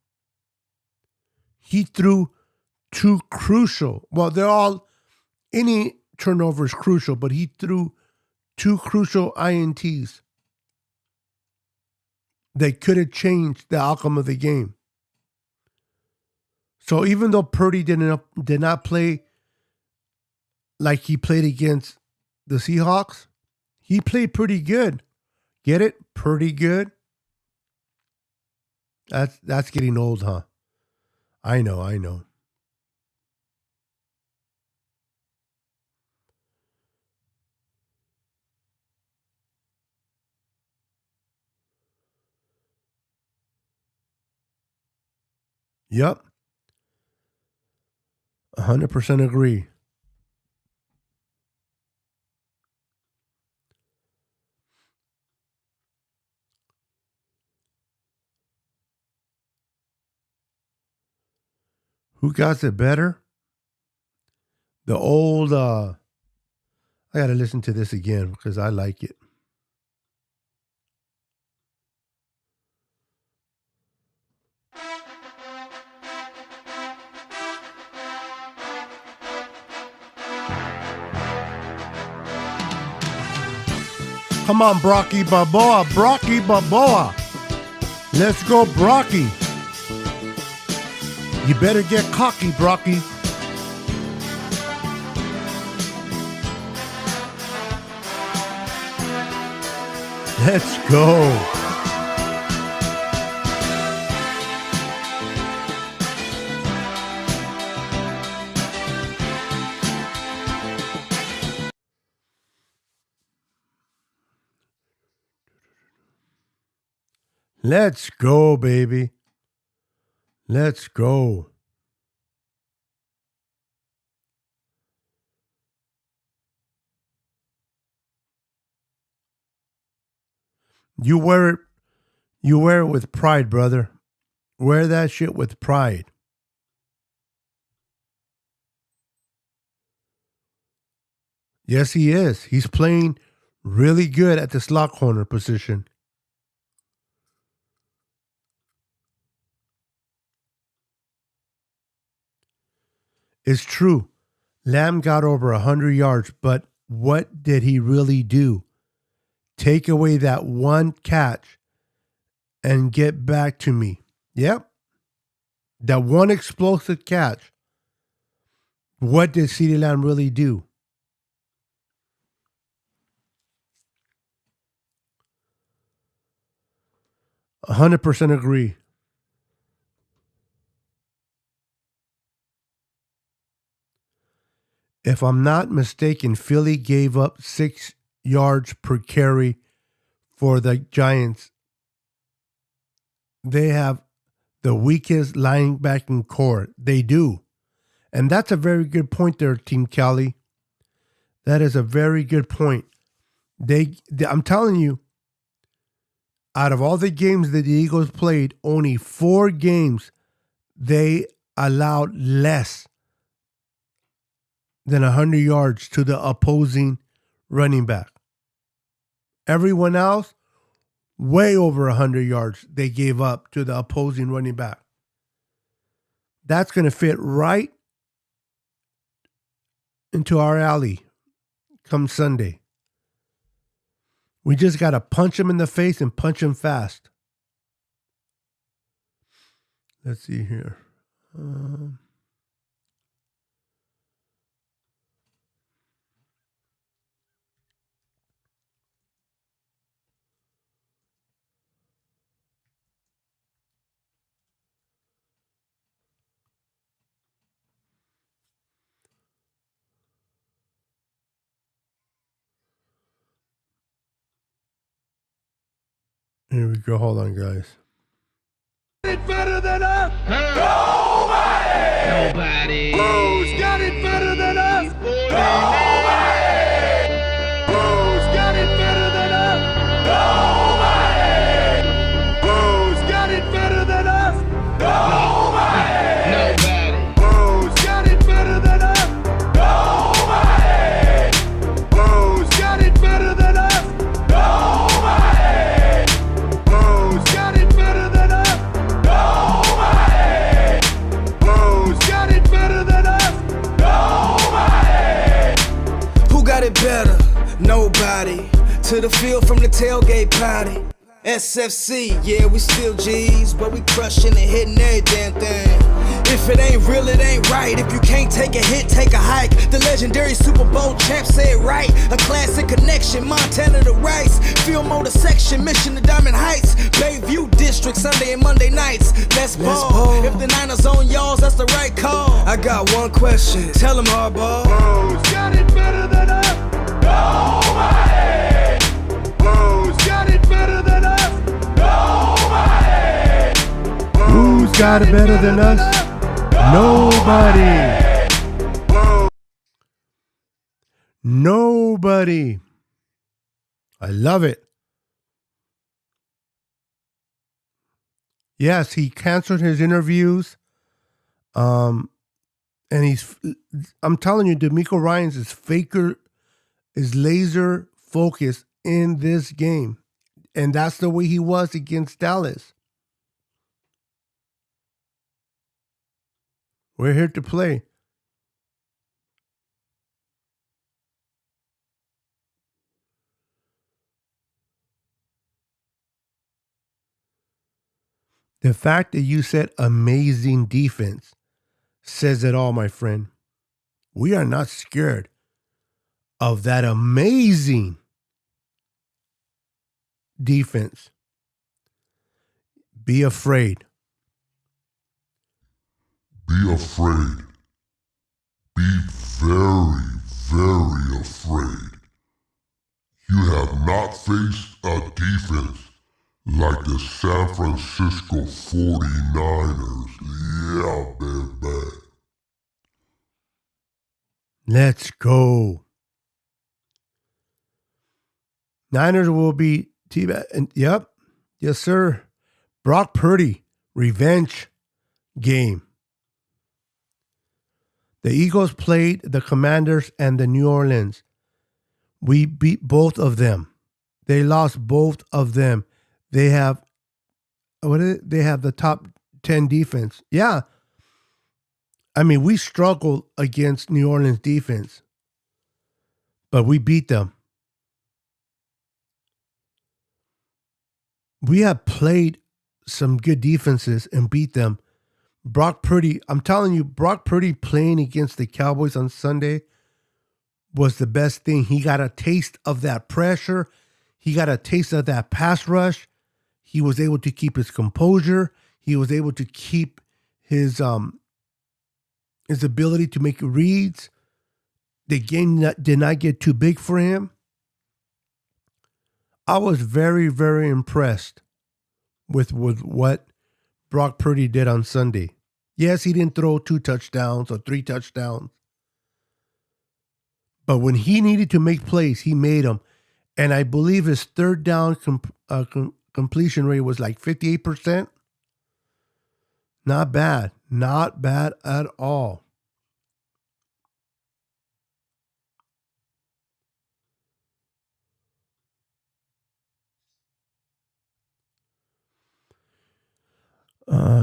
He threw two crucial. Well, any turnover is crucial, but he threw two crucial INTs that could have changed the outcome of the game. So even though Purdy did not play like he played against the Seahawks, he played pretty good. Get it? Pretty good. That's getting old, huh? I know. Yep. 100% agree. Who got it better? The old, I got to listen to this again because I like it. Come on, Brocky Balboa. Let's go, Brocky. You better get cocky, Brocky. Let's go. Let's go, baby. Let's go. You wear it with pride, brother. Wear that shit with pride. Yes, he is. He's playing really good at the slot corner position. It's true. Lamb got over 100 yards, but what did he really do? Take away that one catch and get back to me. Yep. That one explosive catch. What did CeeDee Lamb really do? %100 agree. If I'm not mistaken, Philly gave up 6 yards per carry for the Giants. They have the weakest linebacking core. They do. And that's a very good point there, Team Cali. That is a very good point. I'm telling you, out of all the games that the Eagles played, only 4 games they allowed less than 100 yards to the opposing running back. Everyone else, way over 100 yards they gave up to the opposing running back. That's going to fit right into our alley come Sunday. We just got to punch him in the face and punch him fast. Let's see here. Here we go. Hold on, guys. It better than us? Nobody. Who's got it better than us? Nobody. Who's got it better than us? Nobody. Who's got it better than us? Nobody. Who's got it better than us? Nobody. Who's got it better than us? better? Nobody. To the field from the tailgate party. SFC, yeah, we still G's, but we crushing and hitting every damn thing. If it ain't real, it ain't right. If you can't take a hit, take a hike. The legendary Super Bowl champ said right. A classic connection, Montana to Rice. Field motor section, mission to Diamond Heights. Bayview District, Sunday and Monday nights. Let's ball. If the Niners on y'all's, that's the right call. I got one question, tell them hardball. Who's got it better than us? Nobody! Who's got it better than us? Nobody! Who's got it better than us? Nobody. Nobody. I love it. Yes, he canceled his interviews. And I'm telling you, D'Amico Ryans is laser focused in this game. And that's the way he was against Dallas. We're here to play. The fact that you said amazing defense says it all, my friend. We are not scared of that amazing defense. Be afraid. Be afraid. Be very, very afraid. You have not faced a defense like the San Francisco 49ers. Yeah, baby. Let's go. Niners will be yep. Yes, sir. Brock Purdy, revenge game. The Eagles played the Commanders and the New Orleans. We beat both of them. They lost both of them. They have They have the top 10 defense. Yeah. I mean, we struggled against New Orleans defense, but we beat them. We have played some good defenses and beat them. Brock Purdy, I'm telling you, Brock Purdy playing against the Cowboys on Sunday was the best thing. He got a taste of that pressure. He got a taste of that pass rush. He was able to keep his composure. He was able to keep his ability to make reads. The game did not get too big for him. I was very, very impressed with what Brock Purdy did on Sunday. Yes, he didn't throw 2 touchdowns or 3 touchdowns. But when he needed to make plays, he made them. And I believe his third down completion rate was like 58%. Not bad. Not bad at all.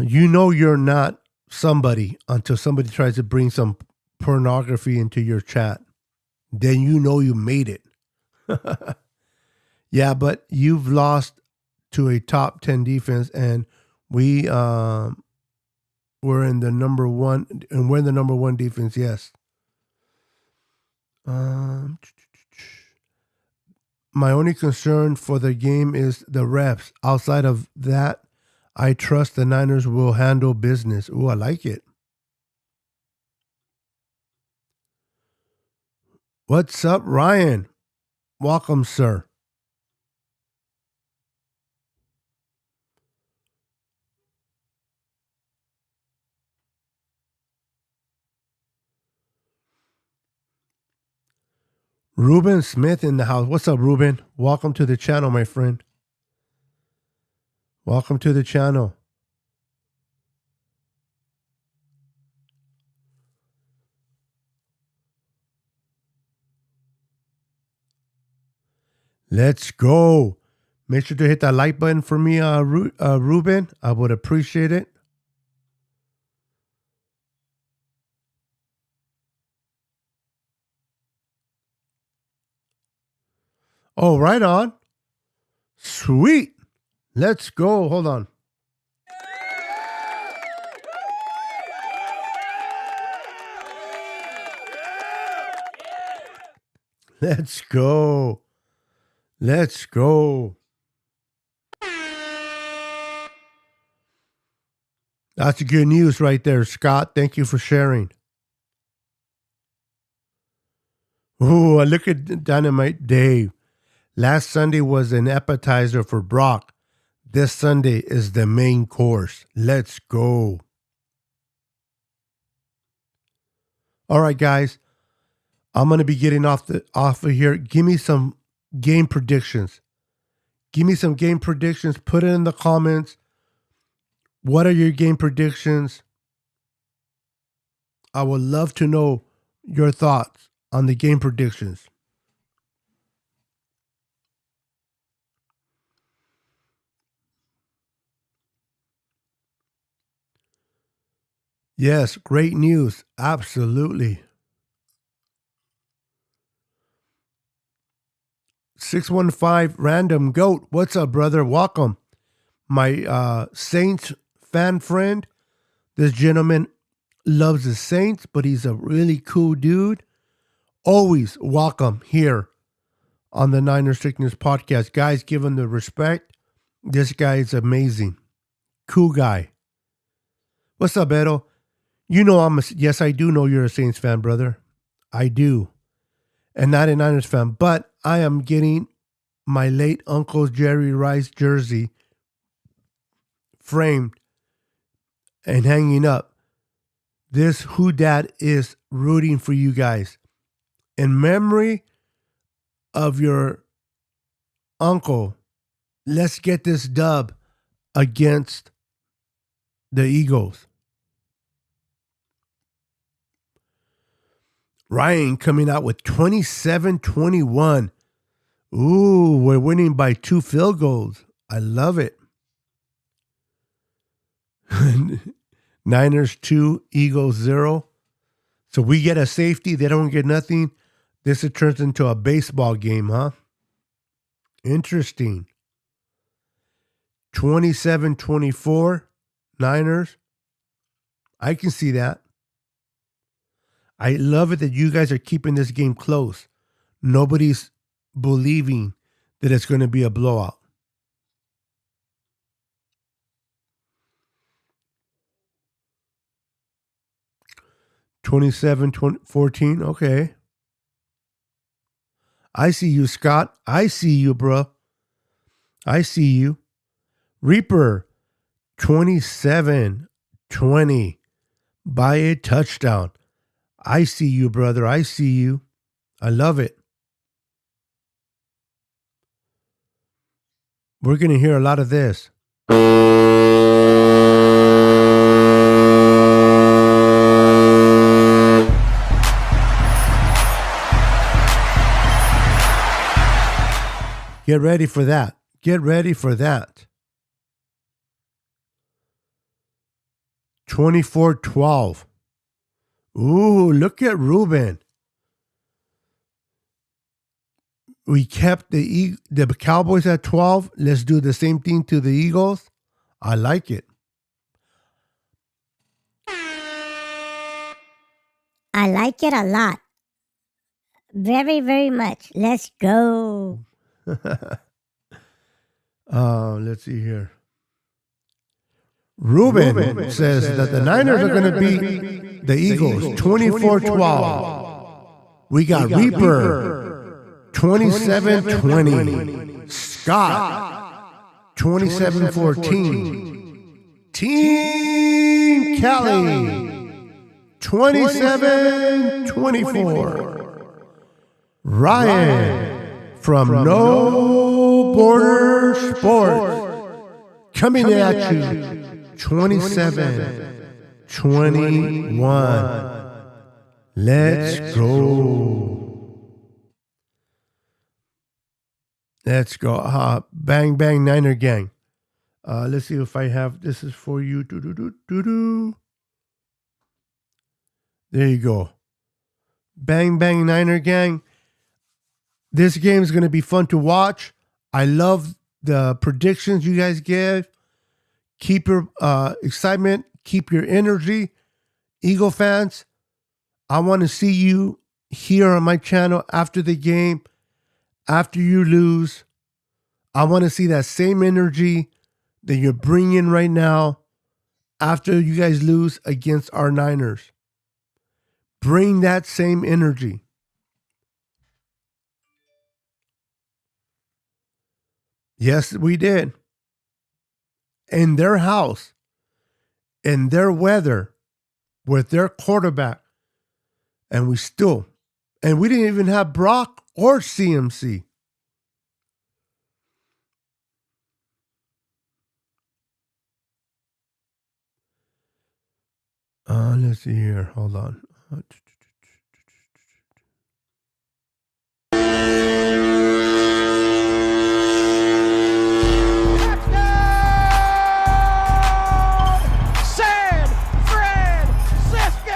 You know you're not somebody until somebody tries to bring some pornography into your chat. Then you know you made it. Yeah, but you've lost to a top 10 defense, and we were in the number one, and we're the number one defense, yes. My only concern for the game is the refs. Outside of that, I trust the Niners will handle business. Ooh, I like it. What's up, Ryan? Welcome, sir. Ruben Smith in the house. What's up, Ruben? Welcome to the channel, my friend. Welcome to the channel. Let's go. Make sure to hit that like button for me, Ruben. I would appreciate it. Oh, right on. Sweet. Let's go. Hold on. Let's go. Let's go. That's good news right there, Scott. Thank you for sharing. Ooh, look at Dynamite Dave. Last Sunday was an appetizer for Brock. This Sunday is the main course. Let's go. All right, guys. I'm going to be getting off of here. Give me some game predictions. Give me some game predictions. Put it in the comments. What are your game predictions? I would love to know your thoughts on the game predictions. Yes, great news. Absolutely. 615 Random Goat. What's up, brother? Welcome. My Saints fan friend. This gentleman loves the Saints, but he's a really cool dude. Always welcome here on the Niner Sickness podcast. Guys, give him the respect. This guy is amazing. Cool guy. What's up, Edo? You know yes, I do know you're a Saints fan, brother. I do. And not a Niners fan, but I am getting my late Uncle Jerry Rice jersey framed and hanging up. This Who Dad is rooting for you guys. In memory of your uncle, let's get this dub against the Eagles. Ryan coming out with 27-21. Ooh, we're winning by 2 field goals. I love it. Niners 2, Eagles 0. So we get a safety. They don't get nothing. This turns into a baseball game, huh? Interesting. 27-24, Niners. I can see that. I love it that you guys are keeping this game close. Nobody's believing that it's going to be a blowout. (27-14). Okay. I see you, Scott. I see you, bro. I see you. Reaper, 27-20 by a touchdown. I see you, brother. I see you. I love it. We're going to hear a lot of this. Get ready for that. Get ready for that. 24-12. Ooh, look at Ruben. We kept the Cowboys at 12. Let's do the same thing to the Eagles. I like it. I like it a lot. Very, very much. Let's go. Let's see here. Ruben says that the Niners are going to beat the Eagles 24-12. We got Reaper 27-20. Scott 27-14. Team Cali 27-24. Ryan from No Border Sports coming at you 27-21. Let's go. Let's go. Bang, bang, Niner gang. Let's see if I have, this is for you. There you go. Bang, bang, Niner gang. This game is going to be fun to watch. I love the predictions you guys give. Keep your excitement. Keep your energy. Eagle fans, I want to see you here on my channel after the game, after you lose. I want to see that same energy that you're bringing right now after you guys lose against our Niners. Bring that same energy. Yes, we did. In their house, in their weather, with their quarterback. And we didn't even have Brock or CMC. Let's see here. Hold on. San Francisco!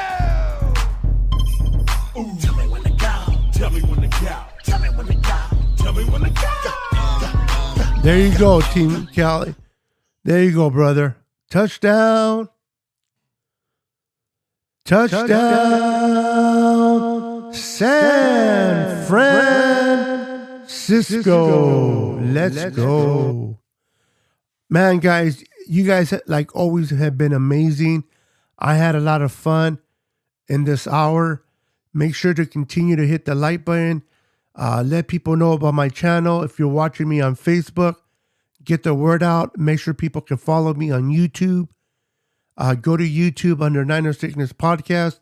Tell me when to go. Tell me when to go. Tell me when to go. Tell me when to go. There you go, Team Cali. There you go, brother. Touchdown. Touchdown. San Francisco. Let's go. Man, guys, you guys like always have been amazing. I had a lot of fun in this hour. Make sure to continue to hit the like button. Let people know about my channel. If you're watching me on Facebook, get the word out. Make sure people can follow me on YouTube. Go to YouTube under Niner Sickness Podcast.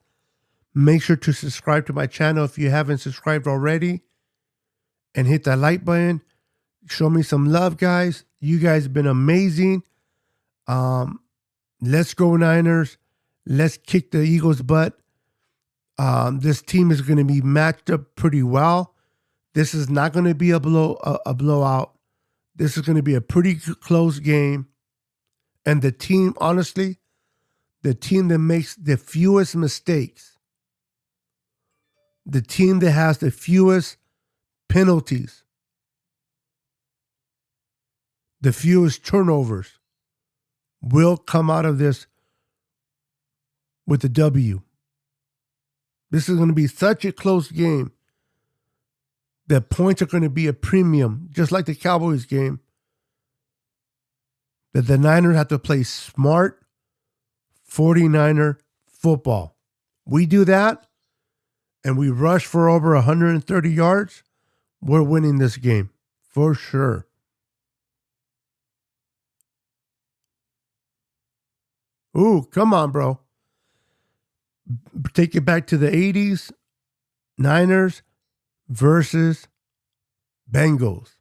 Make sure to subscribe to my channel if you haven't subscribed already. And hit that like button. Show me some love, guys. You guys have been amazing. Let's go Niners. Let's kick the Eagles' butt. This team is going to be matched up pretty well. This is not going to be a blowout. This is going to be a pretty close game. And the team, honestly, the team that makes the fewest mistakes, the team that has the fewest penalties, the fewest turnovers, will come out of this with a W. This is going to be such a close game. The points are going to be a premium, just like the Cowboys game. That the Niners have to play smart 49er football. We do that, and we rush for over 130 yards, we're winning this game for sure. Ooh, come on, bro. Take it back to the 80s. Niners versus Bengals.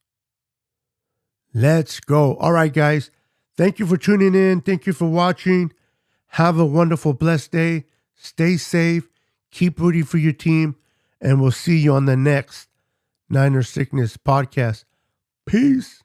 Let's go. All right, guys. Thank you for tuning in. Thank you for watching. Have a wonderful, blessed day. Stay safe. Keep rooting for your team. And we'll see you on the next Niner Sickness podcast. Peace.